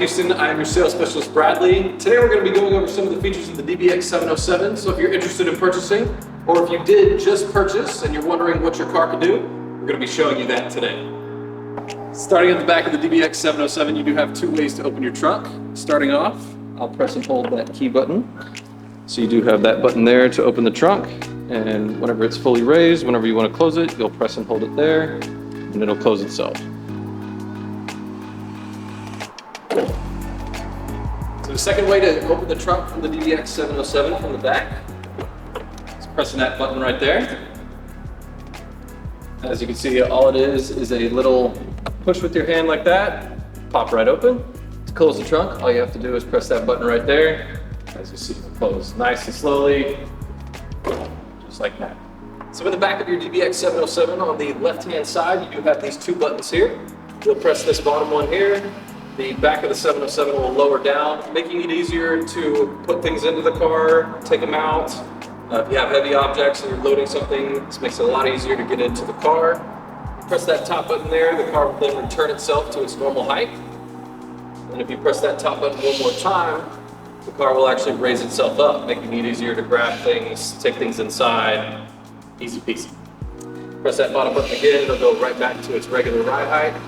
Houston. I am your sales specialist, Bradley. Today we're going to be going over some of the features of the DBX 707. So if you're interested in purchasing, or if you did just purchase and you're wondering what your car can do, we're going to be showing you that today. Starting at the back of the DBX 707, you do have two ways to open your trunk. Starting off, I'll press and hold that key button. So you do have that button there to open the trunk, and whenever it's fully raised, whenever you want to close it, you'll press and hold it there, and it'll close itself. So the second way to open the trunk from the DBX 707 from the back is pressing that button right there. As you can see, all it is a little push with your hand like that, pop right open. To close the trunk, all you have to do is press that button right there. As you see, it will close nice and slowly, just like that. So in the back of your DBX 707, on the left-hand side, you do have these two buttons here. You'll press this bottom one here. The back of the 707 will lower down, making it easier to put things into the car, take them out. If you have heavy objects and you're loading something, this makes it a lot easier to get into the car. Press that top button there, the car will then return itself to its normal height. And if you press that top button one more time, the car will actually raise itself up, making it easier to grab things, take things inside, easy peasy. Press that bottom button again, it'll go right back to its regular ride height.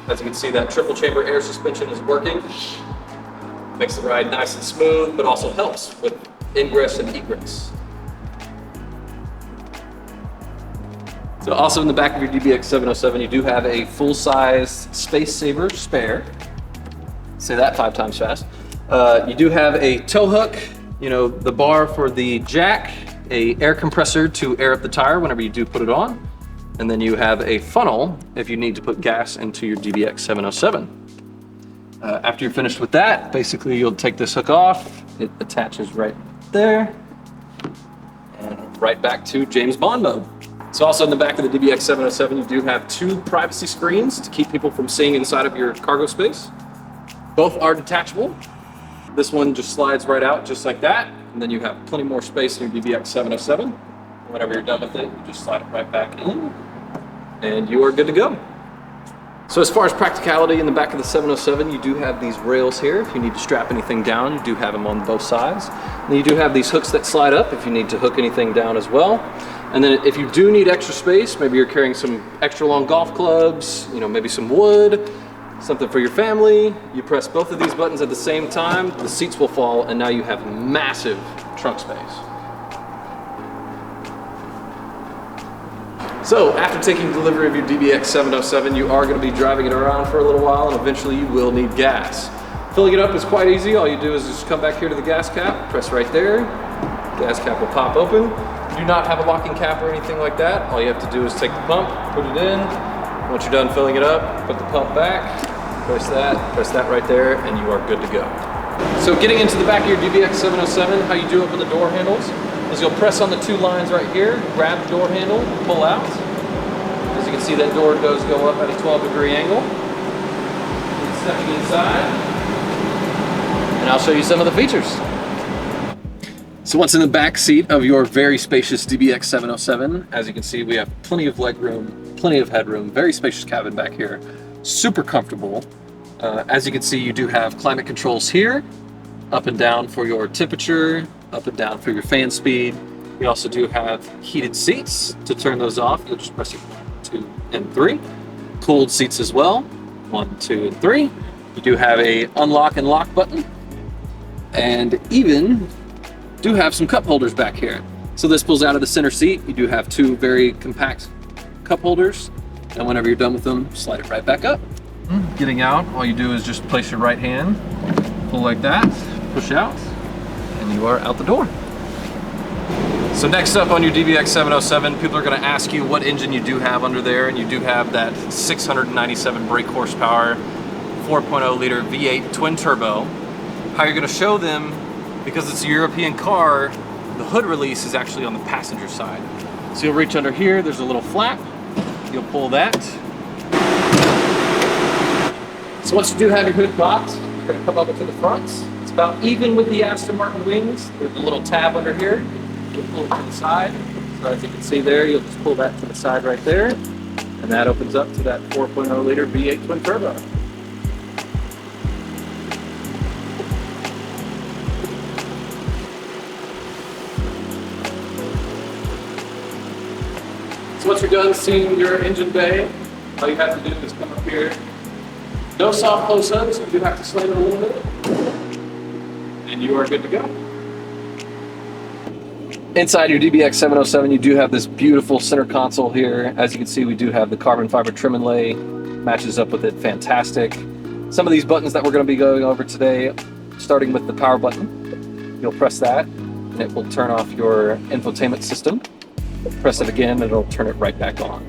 As you can see, that triple chamber air suspension is working. Makes the ride nice and smooth, but also helps with ingress and egress. So also in the back of your DBX 707, you do have a full-size Space Saver spare. Say that 5 times fast. You do have a tow hook, the bar for the jack, a air compressor to air up the tire whenever you do put it on. And then you have a funnel if you need to put gas into your DBX 707. After you're finished with that, basically you'll take this hook off. It attaches right there and right back to James Bond mode. So also in the back of the DBX 707, you do have 2 privacy screens to keep people from seeing inside of your cargo space. Both are detachable. This one just slides right out just like that. And then you have plenty more space in your DBX 707. Whenever you're done with it, you just slide it right back in and you are good to go. So as far as practicality, in the back of the 707, you do have these rails here. If you need to strap anything down, you do have them on both sides. And you do have these hooks that slide up if you need to hook anything down as well. And then if you do need extra space, maybe you're carrying some extra long golf clubs, maybe some wood, something for your family, you press both of these buttons at the same time, the seats will fall, and now you have massive trunk space. So after taking delivery of your DBX 707, you are going to be driving it around for a little while, and eventually you will need gas. Filling it up is quite easy. All you do is just come back here to the gas cap, press right there, gas cap will pop open. You do not have a locking cap or anything like that. All you have to do is take the pump, put it in. Once you're done filling it up, put the pump back, press that right there, and you are good to go. So getting into the back of your DBX 707, how you do open the door handles is you'll press on the 2 lines right here, grab the door handle, pull out. As you can see, that door does go up at a 12-degree angle. Stepping inside, and I'll show you some of the features. So once in the back seat of your very spacious DBX 707, as you can see, we have plenty of leg room, plenty of headroom, very spacious cabin back here, super comfortable. As you can see, you do have climate controls here, up and down for your temperature, up and down for your fan speed. We also do have heated seats. To turn those off, you'll just press 1, 2, and 3. Cooled seats as well, 1, 2, and 3. You do have a unlock and lock button, and even do have some cup holders back here. So this pulls out of the center seat. You do have 2 very compact cup holders, and whenever you're done with them, slide it right back up. Getting out, all you do is just place your right hand, pull like that, push out, and you are out the door. So next up on your DBX 707, people are going to ask you what engine you do have under there, and you do have that 697 brake horsepower, 4.0 liter V8 twin turbo. How you're going to show them, because it's a European car, the hood release is actually on the passenger side. So you'll reach under here, there's a little flap, you'll pull that. So once you do have your hood popped, you're going to come up into the front. It's about even with the Aston Martin wings. There's a little tab under here. You'll pull it to the side. So as you can see there, you'll just pull that to the side right there. And that opens up to that 4.0 liter V8 twin turbo. So once you're done seeing your engine bay, all you have to do is come up here. No soft close hooks, you do have to slam it a little bit, and you are good to go. Inside your DBX 707, you do have this beautiful center console here. As you can see, we do have the carbon fiber trim inlay, matches up with it fantastic. Some of these buttons that we're going to be going over today, starting with the power button, you'll press that, and it will turn off your infotainment system. Press it again, and it'll turn it right back on.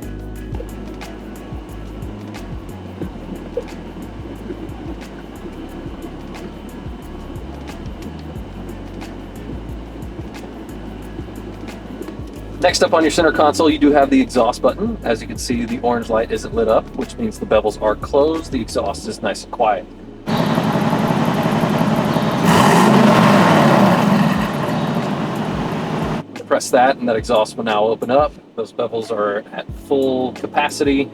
Next up on your center console, you do have the exhaust button. As you can see, the orange light isn't lit up, which means the bevels are closed. The exhaust is nice and quiet. Press that, and that exhaust will now open up. Those bevels are at full capacity,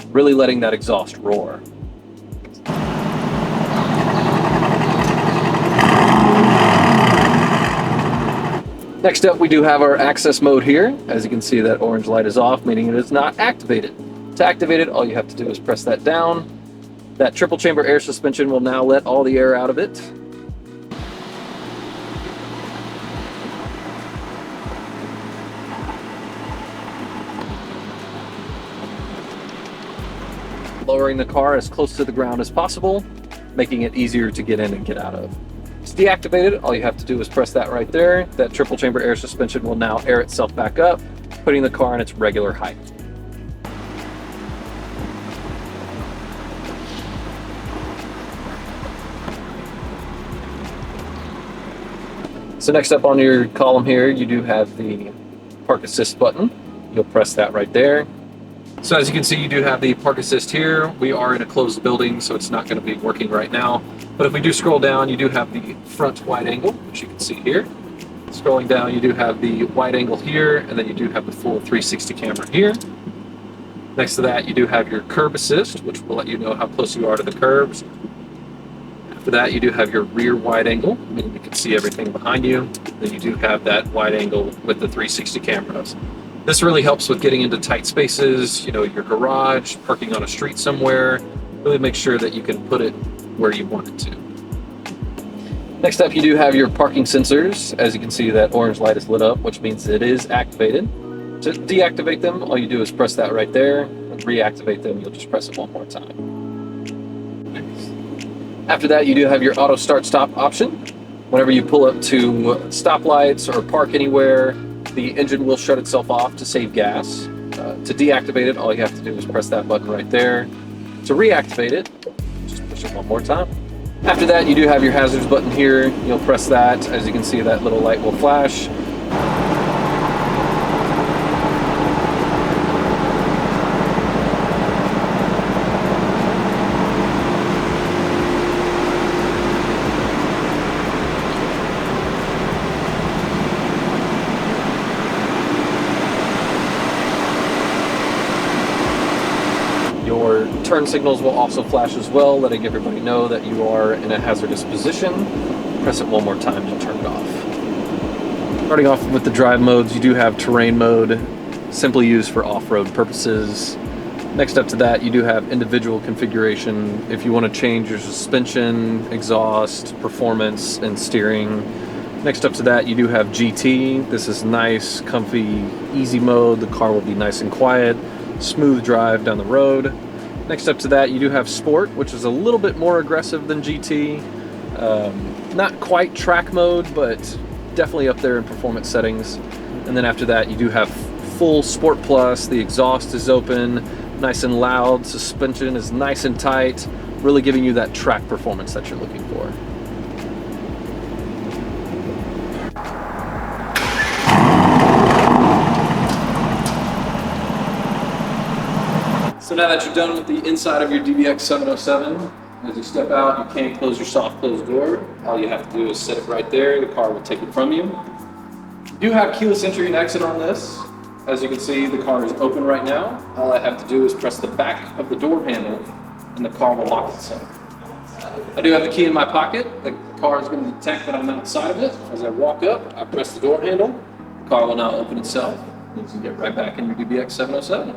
really letting that exhaust roar. Next up, we do have our access mode here. As you can see, that orange light is off, meaning it is not activated. To activate it, all you have to do is press that down. That triple chamber air suspension will now let all the air out of it. Lowering the car as close to the ground as possible, making it easier to get in and get out of. To deactivate it, all you have to do is press that right there. That triple chamber air suspension will now air itself back up, putting the car in its regular height. So next up on your column here, you do have the park assist button. You'll press that right there. So as you can see, you do have the park assist here. We are in a closed building, so it's not going to be working right now. But if we do scroll down, you do have the front wide angle, which you can see here. Scrolling down, you do have the wide angle here, and then you do have the full 360 camera here. Next to that, you do have your curb assist, which will let you know how close you are to the curbs. After that, you do have your rear wide angle, meaning you can see everything behind you. Then you do have that wide angle with the 360 cameras. This really helps with getting into tight spaces, you know, your garage, parking on a street somewhere. Really make sure that you can put it where you want it to. Next up, you do have your parking sensors. As you can see, that orange light is lit up, which means it is activated. To deactivate them, all you do is press that right there. And reactivate them, you'll just press it one more time. After that, you do have your auto start stop option. Whenever you pull up to stoplights or park anywhere, the engine will shut itself off to save gas. To deactivate it, all you have to do is press that button right there. To reactivate it, just push it one more time. After that, you do have your hazards button here. You'll press that. As you can see, that little light will flash. Your turn signals will also flash as well, letting everybody know that you are in a hazardous position. Press it one more time to turn it off. Starting off with the drive modes, you do have terrain mode, simply used for off-road purposes. Next up to that, you do have individual configuration if you want to change your suspension, exhaust, performance, and steering. Next up to that, you do have GT. This is nice, comfy, easy mode. The car will be nice and quiet. Smooth drive down the road. Next up to that, you do have Sport, which is a little bit more aggressive than GT. Not quite track mode, but definitely up there in performance settings. And then after that, you do have full Sport Plus. The exhaust is open, nice and loud. Suspension is nice and tight, really giving you that track performance that you're looking for. So now that you're done with the inside of your DBX 707, as you step out, you can't close your soft close door. All you have to do is set it right there. The car will take it from you. You do have keyless entry and exit on this. As you can see, the car is open right now. All I have to do is press the back of the door handle and the car will lock itself. I do have the key in my pocket. The car is going to detect that I'm outside of it. As I walk up, I press the door handle. The car will now open itself. You can get right back in your DBX 707.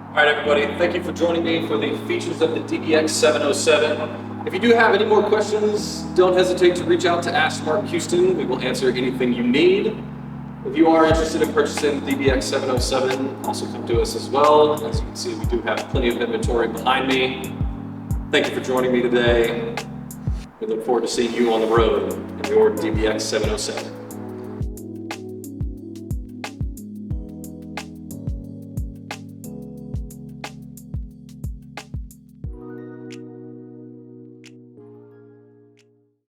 All right, everybody, thank you for joining me for the features of the DBX 707. If you do have any more questions, don't hesitate to reach out to Ask Mark Houston. We will answer anything you need. If you are interested in purchasing the DBX 707, also come to us as well. As you can see, we do have plenty of inventory behind me. Thank you for joining me today. We look forward to seeing you on the road in your DBX 707.